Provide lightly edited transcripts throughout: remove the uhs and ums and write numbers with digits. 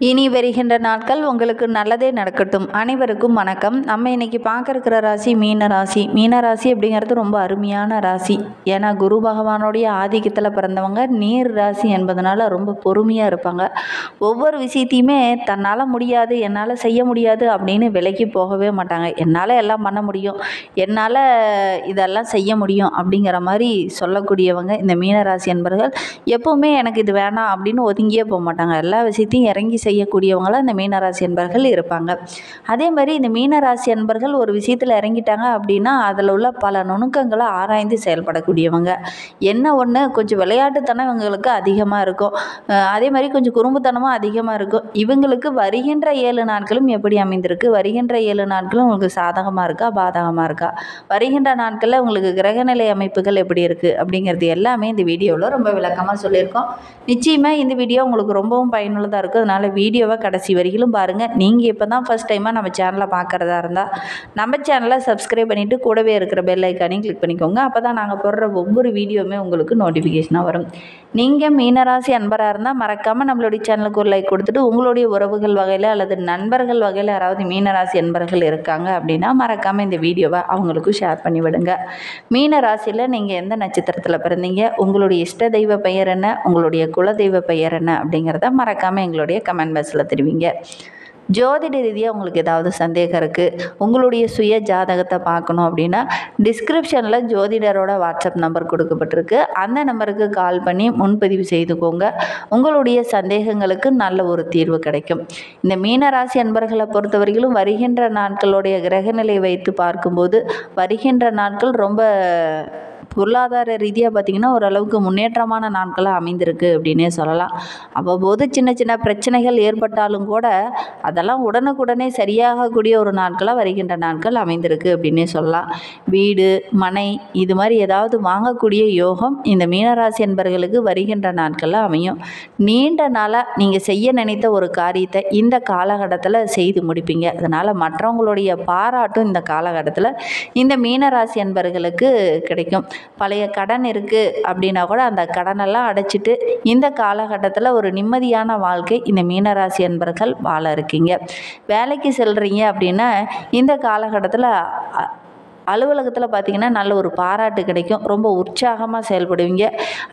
இனி வருகின்ற நாட்கள் உங்களுக்கு நல்லதே நடக்கட்டும். அனைவருக்கும் வணக்கம். நம்ம இன்னைக்கு பார்க்க இருக்கிற ராசி மீன ராசி. மீன ராசி அப்படிங்கிறது ரொம்ப அருமையான ராசி. ஏன்னா குரு பகவானுடைய ஆதிக்கத்தில் பிறந்தவங்க நீர் ராசி என்பதனால ரொம்ப பொறுமையாக இருப்பாங்க. ஒவ்வொரு விஷயத்தையுமே தன்னால் முடியாது, என்னால் செய்ய முடியாது அப்படின்னு விலைக்கு போகவே மாட்டாங்க. என்னால் எல்லாம் பண்ண முடியும், என்னால் இதெல்லாம் செய்ய முடியும் அப்படிங்கிற மாதிரி சொல்லக்கூடியவங்க இந்த மீனராசி என்பவர்கள். எப்போவுமே எனக்கு இது வேணாம் அப்படின்னு ஒதுங்கியே போக மாட்டாங்க. எல்லா விஷயத்தையும் இறங்கி செய்யக்கூடியவங்களாம் இந்த மீனராசி என்பர்கள் இருப்பாங்க. அதே மாதிரி இந்த மீனராசி என்பர்கள் ஒரு விஷயத்தில் இறங்கிட்டாங்க அப்படின்னா அதில் உள்ள பல நுணுக்கங்களை ஆராய்ந்து செயல்படக்கூடியவங்க. என்ன ஒன்று, கொஞ்சம் விளையாட்டுத்தனம் இவங்களுக்கு அதிகமாக இருக்கும். அதே மாதிரி கொஞ்சம் குறும்புத்தனமும் அதிகமாக இருக்கும். இவங்களுக்கு வருகின்ற 7 நாட்களும் எப்படி அமைந்திருக்கு, வருகின்ற 7 நாட்களும் உங்களுக்கு சாதகமாக இருக்கா பாதகமாக இருக்கா, வருகின்ற நாட்களில் உங்களுக்கு கிரகநிலை அமைப்புகள் எப்படி இருக்குது அப்படிங்கிறது எல்லாமே இந்த வீடியோவில் ரொம்ப விளக்கமாக சொல்லியிருக்கோம். நிச்சயமாக இந்த வீடியோ உங்களுக்கு ரொம்பவும் பயனுள்ளதாக இருக்கும். அதனால் வீடியோவை கடைசி வரையிலும் பாருங்கள். நீங்கள் இப்போ தான் ஃபஸ்ட் டைமாக நம்ம சேனலை பார்க்குறதா இருந்தால் நம்ம சேனலை சப்ஸ்கிரைப் பண்ணிவிட்டு கூடவே இருக்கிற பெல் ஐக்கானையும் கிளிக் பண்ணிக்கோங்க. அப்போ தான் நாங்கள் போடுற ஒவ்வொரு வீடியோவுமே உங்களுக்கு நோட்டிஃபிகேஷனாக வரும். நீங்கள் மீனராசி அன்பராக இருந்தால் மறக்காமல் நம்மளுடைய சேனலுக்கு ஒரு லைக் கொடுத்துட்டு, உங்களுடைய உறவுகள் வகையில் அல்லது நண்பர்கள் வகையில் யாராவது மீனராசி அன்பர்கள் இருக்காங்க அப்படின்னா மறக்காமல் இந்த வீடியோவை அவங்களுக்கும் ஷேர் பண்ணி விடுங்க. மீனராசியில் நீங்கள் எந்த நட்சத்திரத்தில் பிறந்தீங்க, உங்களுடைய இஷ்ட தெய்வ பெயர் என்ன, உங்களுடைய குலதெய்வ பெயர் என்ன அப்படிங்கிறத மறக்காமல் எங்களுடைய கமெண்ட் பாக்ஸில் தெரிவிங்க. ஜோதிட ரீதியாக உங்களுக்கு ஏதாவது சந்தேகம் இருக்குது, உங்களுடைய சுய ஜாதகத்தை பார்க்கணும் அப்படின்னா டிஸ்கிரிப்ஷனில் ஜோதிடரோட வாட்ஸ்அப் நம்பர் கொடுக்கப்பட்டிருக்கு. அந்த நம்பருக்கு கால் பண்ணி முன்பதிவு செய்துக்கோங்க. உங்களுடைய சந்தேகங்களுக்கு நல்ல ஒரு தீர்வு கிடைக்கும். இந்த மீனராசி அன்பர்களை பொறுத்தவரையிலும் வருகின்ற நாட்களுடைய கிரகநிலை வைத்து பார்க்கும்போது வருகின்ற நாட்கள் ரொம்ப பொருளாதார ரீதியாக பார்த்திங்கன்னா ஓரளவுக்கு முன்னேற்றமான நாட்களாக அமைந்திருக்கு அப்படின்னே சொல்லலாம். அவ்வப்போது சின்ன சின்ன பிரச்சனைகள் ஏற்பட்டாலும் கூட அதெல்லாம் உடனுக்குடனே சரியாகக்கூடிய ஒரு நாட்களாக வருகின்ற நாட்கள் அமைந்திருக்கு அப்படின்னே சொல்லலாம். வீடு மனை இது மாதிரி ஏதாவது வாங்கக்கூடிய யோகம் இந்த மீனராசி என்பவர்களுக்கு வருகின்ற நாட்களில் அமையும். நீண்ட நாளாக நீங்கள் செய்ய நினைத்த ஒரு காரியத்தை இந்த காலகட்டத்தில் செய்து முடிப்பீங்க. அதனால் மற்றவங்களுடைய பாராட்டும் இந்த காலகட்டத்தில் இந்த மீனராசி என்பவர்களுக்கு கிடைக்கும். பழைய கடன் இருக்குது அப்படின்னா கூட அந்த கடனெல்லாம் அடைச்சிட்டு இந்த காலகட்டத்தில் ஒரு நிம்மதியான வாழ்க்கை இந்த மீனராசி என்பர்கள் வாழ இருக்கீங்க. வேலைக்கு செல்கிறீங்க அப்படின்னா இந்த காலகட்டத்தில் அலுவலகத்தில் பார்த்திங்கன்னா நல்ல ஒரு பாராட்டு கிடைக்கும். ரொம்ப உற்சாகமாக செயல்படுவீங்க.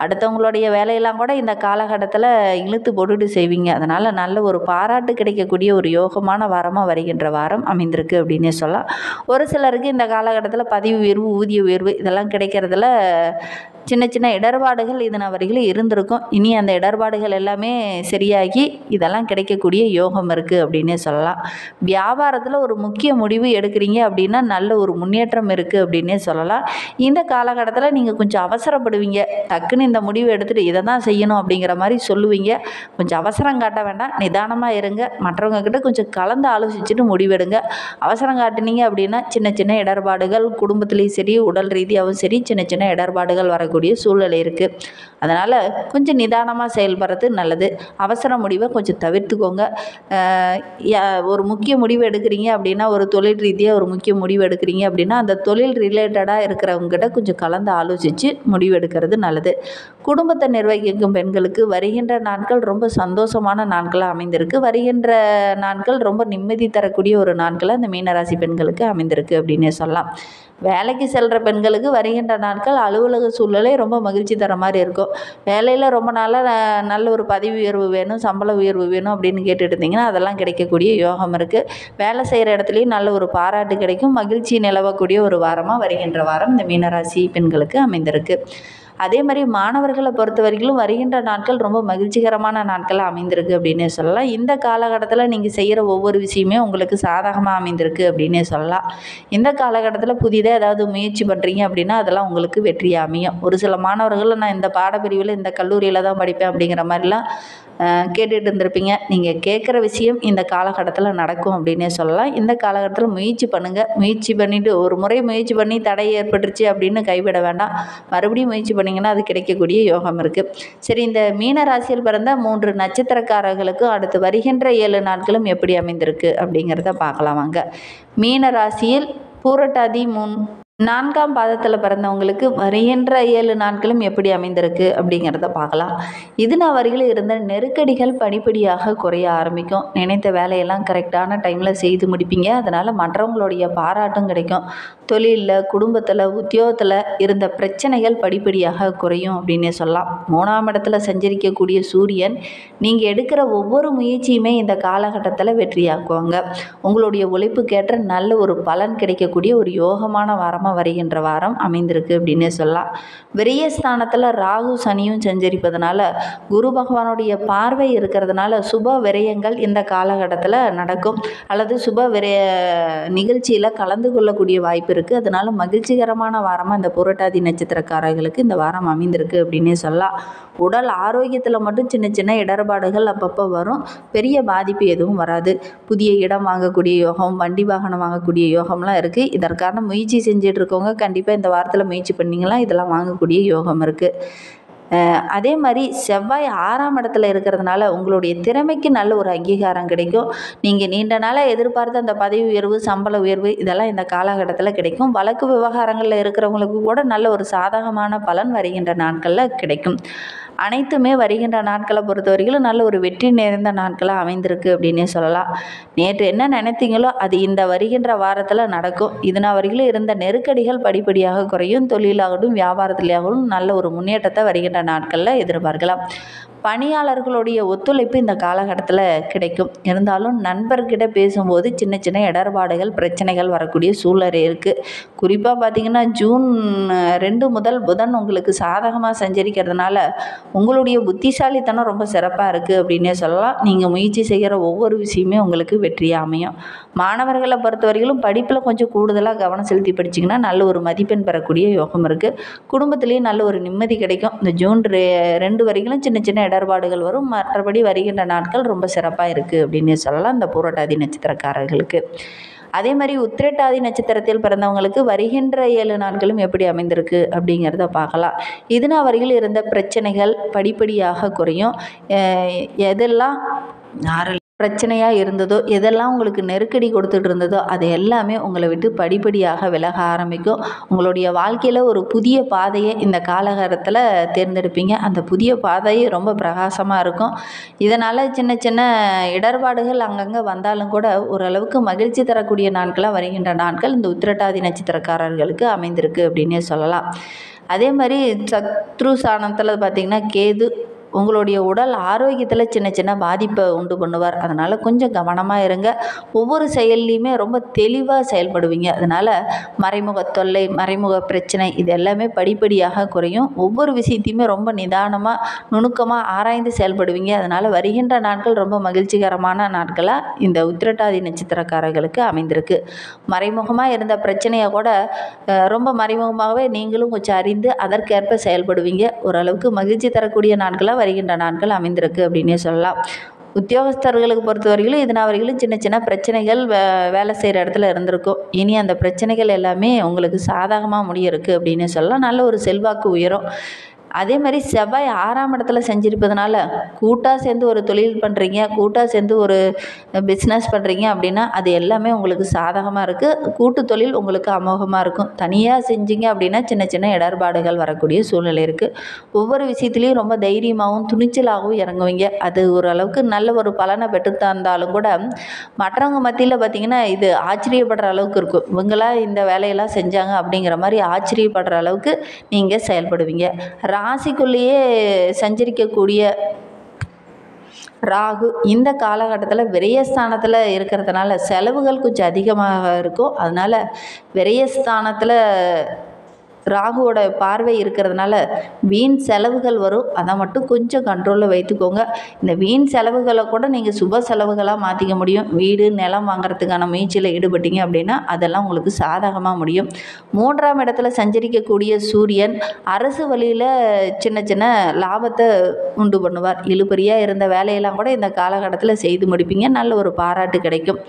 அடுத்தவங்களுடைய வேலையெல்லாம் கூட இந்த காலகட்டத்தில் இழுத்து போட்டுட்டு செய்வீங்க. அதனால் நல்ல ஒரு பாராட்டு கிடைக்கக்கூடிய ஒரு யோகமான வாரமாக வருகின்ற வாரம் அமைந்திருக்கு அப்படின்னே சொல்லலாம். ஒரு சிலருக்கு இந்த காலகட்டத்தில் பதவி உயர்வு, ஊதிய உயர்வு இதெல்லாம் கிடைக்கிறதுல சின்ன சின்ன இடர்பாடுகள் இதனால் வரைக்கும் இருந்திருக்கும். இனி அந்த இடர்பாடுகள் எல்லாமே சரியாகி இதெல்லாம் கிடைக்கக்கூடிய யோகம் இருக்குது அப்படின்னே சொல்லலாம். வியாபாரத்தில் ஒரு முக்கிய முடிவு எடுக்கிறீங்க அப்படின்னா நல்ல ஒரு முன்னேற்றம் இருக்குது அப்படின்னே சொல்லலாம். இந்த காலகட்டத்தில் நீங்கள் கொஞ்சம் அவசரப்படுவீங்க. டக்குன்னு இந்த முடிவு எடுத்துகிட்டு இதை தான் செய்யணும் அப்படிங்கிற மாதிரி சொல்லுவீங்க. கொஞ்சம் அவசரம் காட்ட வேண்டாம், நிதானமாக இருங்க. மற்றவங்க கிட்ட கொஞ்சம் கலந்து ஆலோசிச்சுட்டு முடிவெடுங்க. அவசரம் காட்டினீங்க அப்படின்னா சின்ன சின்ன இடர்பாடுகள் குடும்பத்துலேயும் சரி உடல் ரீதியாகவும் சரி சின்ன சின்ன இடர்பாடுகள் வரக்கூடிய சூழ்நிலை இருக்குது. அதனால் கொஞ்சம் நிதானமாக செயல்படுறது நல்லது. அவசர முடிவை கொஞ்சம் தவிர்த்துக்கோங்க. ஒரு முக்கிய முடிவு எடுக்கிறீங்க அப்படின்னா ஒரு தொழில் ரீதியாக ஒரு முக்கிய முடிவு எடுக்கிறீங்க அப்படின்னா அந்த தொழில் ரிலேட்டடாக இருக்கிறவங்ககிட்ட கொஞ்சம் கலந்து ஆலோசித்து முடிவு எடுக்கிறது நல்லது. குடும்பத்தை நிர்வகிக்கும் பெண்களுக்கு வருகின்ற நாட்கள் ரொம்ப சந்தோஷமான நாட்களாக அமைந்திருக்கு. வருகின்ற நாட்கள் ரொம்ப நிம்மதி தரக்கூடிய ஒரு நாட்களாக இந்த மீனராசி பெண்களுக்கு அமைந்திருக்கு அப்படின்னே சொல்லலாம். வேலைக்கு செல்கிற பெண்களுக்கு வருகின்ற நாட்கள் அலுவலக சூழ்நிலை ரொம்ப மகிழ்ச்சி தர மாதிரி இருக்கும். வேலையில் ரொம்ப நாளாக நல்ல ஒரு பதவி உயர்வு வேணும், சம்பள உயர்வு வேணும் அப்படின்னு கேட்டுட்டு இருந்தீங்கன்னா அதெல்லாம் கிடைக்கக்கூடிய யோகம் இருக்குது. வேலை செய்கிற இடத்துலையும் நல்ல ஒரு பாராட்டு கிடைக்கும். மகிழ்ச்சி நிலவக்கூடிய ஒரு வாரமாக வருகின்ற வாரம் இந்த மீனராசி பெண்களுக்கு அமைந்திருக்கு. அதே மாதிரி மாணவர்களை பொறுத்த வரைக்கும் வருகின்ற நாட்கள் ரொம்ப மகிழ்ச்சிகரமான நாட்களாக அமைந்திருக்கு அப்படின்னே சொல்லலாம். இந்த காலகட்டத்தில் நீங்கள் செய்கிற ஒவ்வொரு விஷயமே உங்களுக்கு சாதகமாக அமைந்திருக்கு அப்படின்னே சொல்லலாம். இந்த காலகட்டத்தில் புதிதாக ஏதாவது முயற்சி பண்ணுறீங்க அப்படின்னா அதெல்லாம் உங்களுக்கு வெற்றியாக அமையும். ஒரு சில மாணவர்கள் நான் இந்த பாடப்பிரிவில் இந்த கல்லூரியில் தான் படிப்பேன் அப்படிங்கிற மாதிரிலாம் கேட்டுட்டு இருந்திருப்பீங்க. நீங்கள் கேட்குற விஷயம் இந்த காலகட்டத்தில் நடக்கும் அப்படின்னே சொல்லலாம். இந்த காலகட்டத்தில் முயற்சி பண்ணுங்கள். முயற்சி பண்ணிவிட்டு ஒரு முறை முயற்சி பண்ணி தடை ஏற்பட்டுருச்சு அப்படின்னு கைவிட வேண்டாம். மறுபடியும் முயற்சி பண்ணிங்கன்னா அது கிடைக்கக்கூடிய யோகம் இருக்குது. சரி, இந்த மீன ராசியில் பிறந்த 3 நட்சத்திரக்காரர்களுக்கு அடுத்து வருகின்ற 7 நாட்களும் எப்படி அமைந்திருக்கு அப்படிங்கிறத பார்க்கலாம் வாங்க. மீன ராசியில் பூரட்டாதி 4ஆம் பாதத்தில் பிறந்தவங்களுக்கு வருகின்ற 7 நாட்களும் எப்படி அமைந்திருக்கு அப்படிங்கிறத பார்க்கலாம். வரையில் இருந்த நெருக்கடிகள் படிப்படியாக குறைய ஆரம்பிக்கும். நினைத்த வேலையெல்லாம் கரெக்டான டைமில் செய்து முடிப்பீங்க. அதனால் மற்றவங்களுடைய பாராட்டும் கிடைக்கும். தொழிலில், குடும்பத்தில், உத்தியோகத்தில் இருந்த பிரச்சனைகள் படிப்படியாக குறையும் அப்படின்னே சொல்லலாம். 3ஆம் இடத்துல சஞ்சரிக்கக்கூடிய சூரியன் நீங்கள் எடுக்கிற ஒவ்வொரு முயற்சியுமே இந்த காலகட்டத்தில் வெற்றியாக்குவாங்க. உங்களுடைய உழைப்புக்கேற்ற நல்ல ஒரு பலன் கிடைக்கக்கூடிய ஒரு யோகமான வாரமாக வருகின்ற வாரம் அமைந்திருக்கு அப்படின்னே சொல்லலாம். விரயஸ்தானத்தில் ராகு சனியும் சஞ்சரிப்பதனால குரு பகவானுடைய பார்வை இருக்கிறதுனால சுப விரயங்கள் இந்த காலகட்டத்தில் நடக்கும். அல்லது சுப விரய நிகழ்ச்சியில் கலந்து கொள்ளக்கூடிய வாய்ப்பு இருக்குது. அதனால மகிழ்ச்சிகரமான வாரமாக இந்த புரட்டாதி நட்சத்திரக்காரர்களுக்கு இந்த வாரம் அமைந்திருக்கு அப்படின்னே சொல்லலாம். உடல் ஆரோக்கியத்தில் மட்டும் சின்ன சின்ன இடர்பாடுகள் அப்பப்போ வரும். பெரிய பாதிப்பு எதுவும் வராது. புதிய இடம் வாங்கக்கூடிய யோகம், வண்டி வாகனம் வாங்கக்கூடிய யோகம்லாம் இருக்குது. இதற்கான முயற்சி செஞ்சுட்டு இருக்கவங்க கண்டிப்பாக இந்த வாரத்தில் முயற்சி பண்ணிங்கன்னா இதெல்லாம் வாங்கக்கூடிய யோகம் இருக்குது. அதே மாதிரி செவ்வாய் 6ஆம் இடத்துல இருக்கிறதுனால உங்களுடைய திறமைக்கு நல்ல ஒரு அங்கீகாரம் கிடைக்கும். நீங்கள் நீண்ட நாளாக எதிர்பார்த்த அந்த பதவி உயர்வு, சம்பள உயர்வு இதெல்லாம் இந்த காலகட்டத்தில் கிடைக்கும். வழக்கு விவகாரங்களில் இருக்கிறவங்களுக்கு கூட நல்ல ஒரு சாதகமான பலன் வருகின்ற நாட்களில் கிடைக்கும். அனைத்துமே வருகின்ற நாட்களை பொறுத்த வரைக்கும் நல்ல ஒரு வெற்றி நிறைந்த நாட்களாக அமைந்திருக்கு அப்படின்னே சொல்லலாம். நேற்று என்ன நினைத்தீங்களோ அது இந்த வருகின்ற வாரத்தில் நடக்கும். வரைக்கும் இருந்த நெருக்கடிகள் படிப்படியாக குறையும். தொழிலாகட்டும், வியாபாரத்திலாகட்டும் நல்ல ஒரு முன்னேற்றத்தை வருகின்ற நாட்களில் எதிர்பார்க்கலாம். பணியாளர்களுடைய ஒத்துழைப்பு இந்த காலகட்டத்தில் கிடைக்கும். இருந்தாலும் நண்பர்கிட்ட பேசும்போது சின்ன சின்ன இடர்பாடுகள், பிரச்சனைகள் வரக்கூடிய சூழ்நிலை இருக்குது. குறிப்பாக பார்த்திங்கன்னா ஜூன் 2 முதல் புதன் உங்களுக்கு சாதகமாக சஞ்சரிக்கிறதுனால உங்களுடைய புத்திசாலித்தனம் ரொம்ப சிறப்பாக இருக்குது அப்படின்னே சொல்லலாம். நீங்கள் முயற்சி செய்கிற ஒவ்வொரு விஷயமே உங்களுக்கு வெற்றியாக அமையும். மாணவர்களை பொறுத்தவரையிலும் படிப்பில் கொஞ்சம் கூடுதலாக கவனம் செலுத்தி படிச்சிங்கன்னா நல்ல ஒரு மதிப்பெண் பெறக்கூடிய யோகம் இருக்குது. குடும்பத்துலேயும் நல்ல ஒரு நிம்மதி கிடைக்கும். இந்த ஜூன் 2 வரைக்கும் சின்ன சின்ன இடர்பாடுகள் வரும். மற்றபடி வருகின்ற நாட்கள் ரொம்ப சிறப்பாக இருக்குது அப்படின்னு சொல்லலாம் இந்த பூரட்டாதி நட்சத்திரக்காரர்களுக்கு. அதே மாதிரி உத்திரட்டாதி நட்சத்திரத்தில் பிறந்தவங்களுக்கு வருகின்ற 7 நாட்களும் எப்படி அமைந்திருக்கு அப்படிங்கிறத பார்க்கலாம். வரையில் இருந்த பிரச்சனைகள் படிப்படியாக குறையும். எதெல்லாம் பிரச்சனையாக இருந்ததோ, எதெல்லாம் உங்களுக்கு நெருக்கடி கொடுத்துட்டு இருந்ததோ அது எல்லாமே உங்களை விட்டு படிப்படியாக விலக ஆரம்பிக்கும். உங்களுடைய வாழ்க்கையில் ஒரு புதிய பாதையை இந்த காலகட்டத்தில் தேர்ந்தெடுப்பீங்க. அந்த புதிய பாதை ரொம்ப பிரகாசமாக இருக்கும். இதனால் சின்ன சின்ன இடர்பாடுகள் அங்கங்கே வந்தாலும் கூட ஓரளவுக்கு மகிழ்ச்சி தரக்கூடிய நாட்களாக வருகின்ற நாட்கள் இந்த உத்திரட்டாதி நட்சத்திரக்காரர்களுக்கு அமைந்திருக்கு அப்படின்னே சொல்லலாம். அதே மாதிரி சத்ரு ஸ்தானத்தில் பார்த்திங்கன்னா கேது உங்களுடைய உடல் ஆரோக்கியத்தில் சின்ன சின்ன பாதிப்பை உண்டு பண்ணுவார். அதனால் கொஞ்சம் கவனமாக இருங்க. ஒவ்வொரு செயல்லையுமே ரொம்ப தெளிவாக செயல்படுவீங்க. அதனால் மறைமுக தொல்லை, மறைமுக பிரச்சனை இது எல்லாமே படிப்படியாக குறையும். ஒவ்வொரு விஷயத்தையுமே ரொம்ப நிதானமாக, நுணுக்கமாக ஆராய்ந்து செயல்படுவீங்க. அதனால் வருகின்ற நாட்கள் ரொம்ப மகிழ்ச்சிகரமான நாட்களாக இந்த உத்திரட்டாதி நட்சத்திரக்காரர்களுக்கு அமைந்திருக்கு. மறைமுகமாக இருந்த பிரச்சனையை கூட ரொம்ப மறைமுகமாகவே நீங்களும் கொஞ்சம் அறிந்து அதற்கேற்ப செயல்படுவீங்க. ஓரளவுக்கு மகிழ்ச்சி தரக்கூடிய நாட்களாக வருகின்ற நாட்கள் அமைந்திருக்கு அப்படின்னே சொல்லலாம். உத்தியோகஸ்தர்களுக்கு பொறுத்தவரையிலும் வரைக்கும் சின்ன சின்ன பிரச்சனைகள் வேலை செய்கிற இடத்துல இருந்திருக்கும். இனி அந்த பிரச்சனைகள் எல்லாமே உங்களுக்கு சாதகமாக முடியிருக்கு அப்படின்னு சொல்லலாம். நல்ல ஒரு செல்வாக்கு உயரும். அதே மாதிரி செவ்வாய் 6ஆம் இடத்துல செஞ்சிருப்பதனால கூட்டாக சேர்ந்து ஒரு தொழில் பண்ணுறீங்க, கூட்டாக சேர்ந்து ஒரு பிஸ்னஸ் பண்ணுறீங்க அப்படின்னா அது எல்லாமே உங்களுக்கு சாதகமாக இருக்குது. கூட்டு தொழில் உங்களுக்கு அமோகமாக இருக்கும். தனியாக செஞ்சீங்க அப்படின்னா சின்ன சின்ன இடர்பாடுகள் வரக்கூடிய சூழ்நிலை இருக்குது. ஒவ்வொரு விஷயத்துலேயும் ரொம்ப தைரியமாகவும் துணிச்சலாகவும் இறங்குவீங்க. அது ஓரளவுக்கு நல்ல ஒரு பலனை பெற்று தந்தாலும் கூட மற்றவங்க மத்தியில் பார்த்திங்கன்னா இது ஆச்சரியப்படுற அளவுக்கு இருக்கும். இவங்களா இந்த வேலையெல்லாம் செஞ்சாங்க அப்படிங்கிற மாதிரி ஆச்சரியப்படுற அளவுக்கு நீங்கள் செயல்படுவீங்க. ராசிக்குள்ளேயே சஞ்சரிக்கக்கூடிய ராகு இந்த காலகட்டத்தில் விரயஸ்தானத்தில் இருக்கிறதுனால செலவுகள் கொஞ்சம் அதிகமாக இருக்கும். அதனால் விரயஸ்தானத்தில் ராகுவோட பார்வை இருக்கிறதுனால வீண் செலவுகள் வரும். அதை மட்டும் கொஞ்சம் கண்ட்ரோலில் வைத்துக்கோங்க. இந்த வீண் செலவுகளை கூட நீங்கள் சுப செலவுகளாக மாற்றிக்க முடியும். வீடு, நிலம் வாங்குறதுக்கான முயற்சியில் ஈடுபட்டீங்க அப்படின்னா அதெல்லாம் உங்களுக்கு சாதகமாக முடியும். 3ஆம் இடத்துல சஞ்சரிக்கக்கூடிய சூரியன் அரசு வழியில் சின்ன சின்ன லாபத்தை உண்டு பண்ணுவார். இழுபறியாக இருந்த வேலையெல்லாம் கூட இந்த காலகட்டத்தில் செய்து முடிப்பீங்க. நல்ல ஒரு பாராட்டு கிடைக்கும்.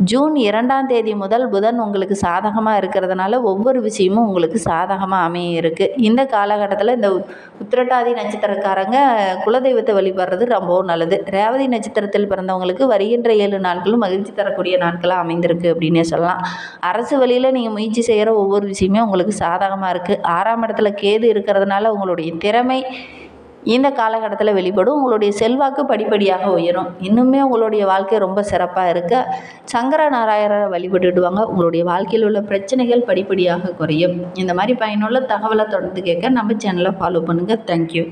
ஜூன் 2ஆம் தேதி முதல் புதன் உங்களுக்கு சாதகமாக இருக்கிறதுனால ஒவ்வொரு விஷயமும் உங்களுக்கு சாதகமாக நாளாகமாக அமைய இருக்குது. இந்த காலகட்டத்தில் இந்த உத்திரட்டாதி நட்சத்திரக்காரங்க குலதெய்வத்தை வழிபடுறது ரொம்பவும் நல்லது. ரேவதி நட்சத்திரத்தில் பிறந்தவங்களுக்கு வருகின்ற 7 நாட்களும் மகிழ்ச்சி தரக்கூடிய நாட்களாக அமைந்திருக்கு அப்படின்னே சொல்லலாம். அரசு வழியில் நீங்கள் முயற்சி செய்கிற ஒவ்வொரு விஷயமே உங்களுக்கு சாதகமாக இருக்குது. 6ஆம் இடத்துல கேது இருக்கிறதுனால உங்களுடைய திறமை இந்த காலகட்டத்தில் வெளிப்படும். உங்களுடைய செல்வாக்கு படிப்படியாக உயரும். இன்னுமே உங்களுடைய வாழ்க்கை ரொம்ப சிறப்பாக இருக்க சங்கர நாராயணரை வழிபட்டுடுவாங்க. உங்களுடைய வாழ்க்கையில் உள்ள பிரச்சனைகள் படிப்படியாக குறையும். இந்த மாதிரி பயனுள்ள தகவலை தொடர்ந்து கேட்க நம்ம சேனலை ஃபாலோ பண்ணுங்கள். தேங்க்யூ.